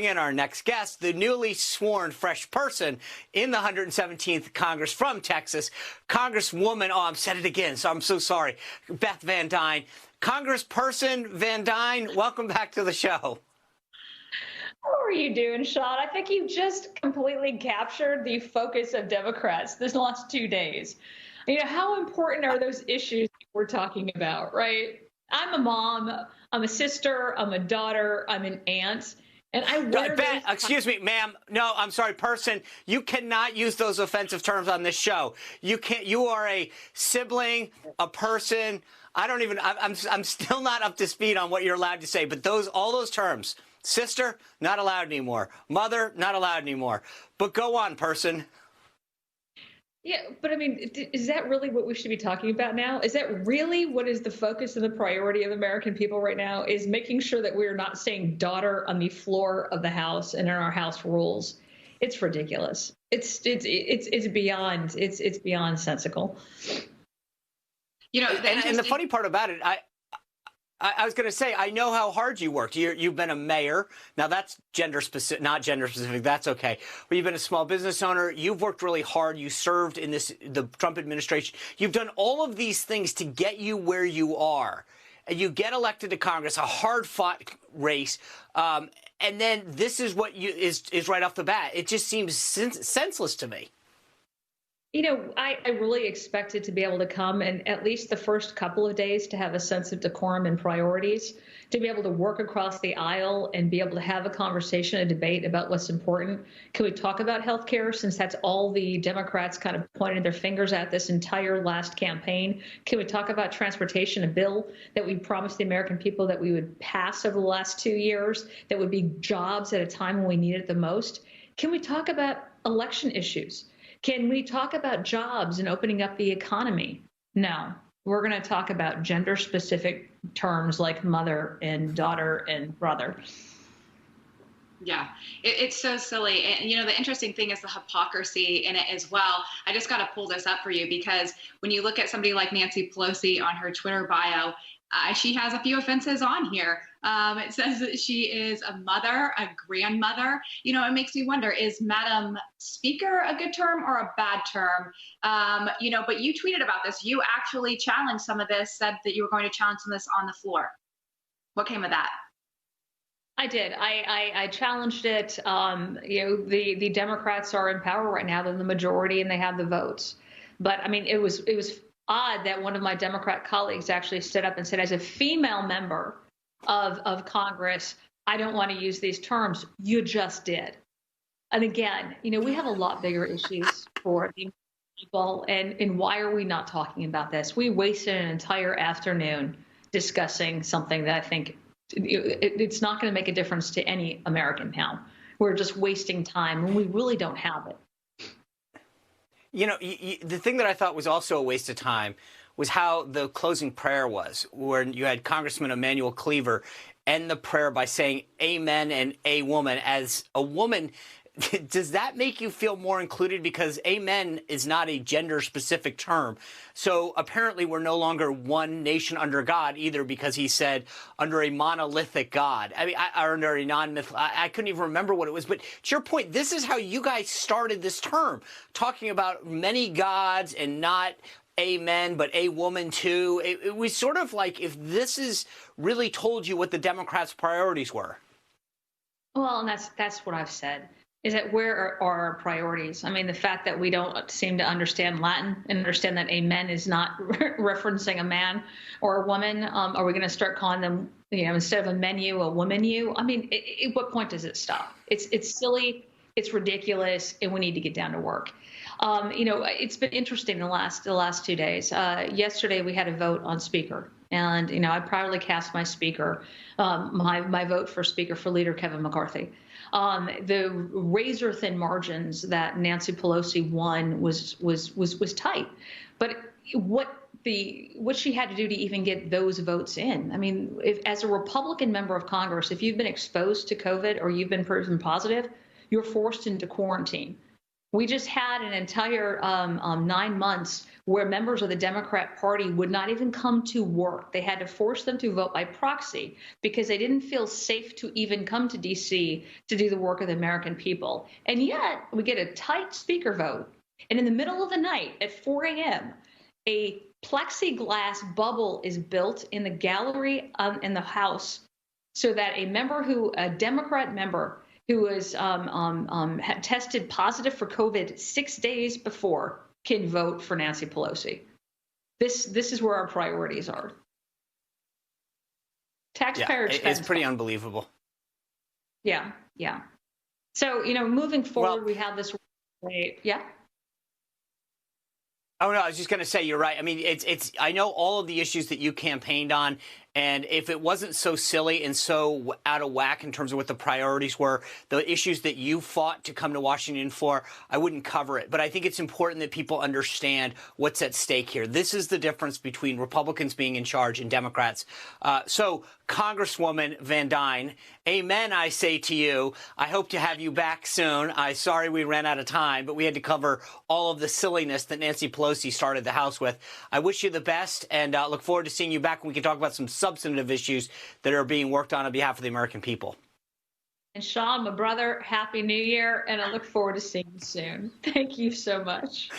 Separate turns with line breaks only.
In our next guest, the newly sworn fresh person in the 117th Congress from Texas, Congresswoman, I said it again, so I'm so sorry, Beth Van Duyne. Congressperson Van Duyne, welcome back to the show.
How are you doing, Sean? I think you just completely captured the focus of Democrats this last 2 days. You know, how important are those issues we're talking about, right? I'm a mom, I'm a sister, I'm a daughter, I'm an aunt. And I wear
Beth, excuse me, ma'am. No, I'm sorry, person. You cannot use those offensive terms on this show. You can't. You are a sibling, a person. I don't even. I'm still not up to speed on what you're allowed to say. But all those terms, sister, not allowed anymore. Mother, not allowed anymore. But go on, person.
Yeah, but I mean, is that really what we should be talking about now? Is that really what is the focus and the priority of American people right now? Is making sure that we're not saying daughter on the floor of the House and in our House rules? It's ridiculous. It's beyond sensical.
You know, and the funny part about it, I was going to say, I know how hard you worked. You've been a mayor. Now, that's gender specific, not gender specific. That's OK. But you've been a small business owner. You've worked really hard. You served in the Trump administration. You've done all of these things to get you where you are. And you get elected to Congress, a hard fought race. And then this is what is right off the bat. It just seems senseless to me.
You know, I really expected to be able to come and at least the first couple of days to have a sense of decorum and priorities, to be able to work across the aisle and be able to have a conversation, a debate about what's important. Can we talk about health care, since that's all the Democrats kind of pointed their fingers at this entire last campaign? Can we talk about transportation, a bill that we promised the American people that we would pass over the last 2 years, that would be jobs at a time when we need it the most? Can we talk about election issues? Can we talk about jobs and opening up the economy? No, we're going to talk about gender-specific terms like mother and daughter and brother.
Yeah, it's so silly. And, you know, the interesting thing is the hypocrisy in it as well. I just got to pull this up for you, because when you look at somebody like Nancy Pelosi on her Twitter bio, she has a few offenses on here. It says that she is a mother, a grandmother. You know, it makes me wonder, is Madam Speaker a good term or a bad term? You know, but you tweeted about this. You actually challenged some of this, said that you were going to challenge some of this on the floor. What came of that?
I did. I challenged it. You know, the Democrats are in power right now. They're the majority and they have the votes. But I mean, it was odd that one of my Democrat colleagues actually stood up and said, as a female member of Congress, I don't want to use these terms. You just did. And again, you know, we have a lot bigger issues for the people. And why are we not talking about this? We wasted an entire afternoon discussing something that I think it's not going to make a difference to any American now. We're just wasting time when we really don't have it.
You know, the thing that I thought was also a waste of time was how the closing prayer was, where you had Congressman Emanuel Cleaver end the prayer by saying amen and a woman. As a woman, does that make you feel more included? Because amen is not a gender-specific term. So apparently we're no longer one nation under God either, because he said under a monolithic God. I mean, or under a non-myth. I couldn't even remember what it was. But to your point, this is how you guys started this term, talking about many gods and not amen, but a woman too. It was sort of like, if this is really told you what the Democrats' priorities were.
Well, and that's what I've said. Is that where are our priorities? I mean, the fact that we don't seem to understand Latin and understand that amen is not referencing a man or a woman. Are we going to start calling them, you know, instead of a menu, a woman you? I mean, at what point does it stop? It's silly, it's ridiculous, and we need to get down to work. You know, it's been interesting the last 2 days. Yesterday we had a vote on Speaker, and you know, I proudly cast my Speaker, my vote for Speaker for Leader Kevin McCarthy. The razor thin margins that Nancy Pelosi won was tight, but what she had to do to even get those votes in. I mean, as a Republican member of Congress, if you've been exposed to COVID or you've been proven positive, you're forced into quarantine. We just had an entire 9 months where members of the Democrat Party would not even come to work. They had to force them to vote by proxy because they didn't feel safe to even come to D.C. to do the work of the American people. And yet we get a tight speaker vote. And in the middle of the night at 4 a.m., a plexiglass bubble is built in the gallery in the House so that a Democrat member who was had tested positive for COVID 6 days before can vote for Nancy Pelosi. This is where our priorities are. Taxpayer expense.
It's pretty unbelievable.
Yeah. So, moving forward, we have this. Yeah.
Oh, no, I was just going to say, you're right. I mean, I know all of the issues that you campaigned on, and if it wasn't so silly and so out of whack in terms of what the priorities were, the issues that you fought to come to Washington for, I wouldn't cover it. But I think it's important that people understand what's at stake here. This is the difference between Republicans being in charge and Democrats. So, Congresswoman Van Duyne, amen, I say to you. I hope to have you back soon. Sorry we ran out of time, but we had to cover all of the silliness that Nancy Pelosi started the House with. I wish you the best and look forward to seeing you back when we can talk about some substantive issues that are being worked on behalf of the American people.
And Sean, my brother, Happy New Year, and I look forward to seeing you soon. Thank you so much.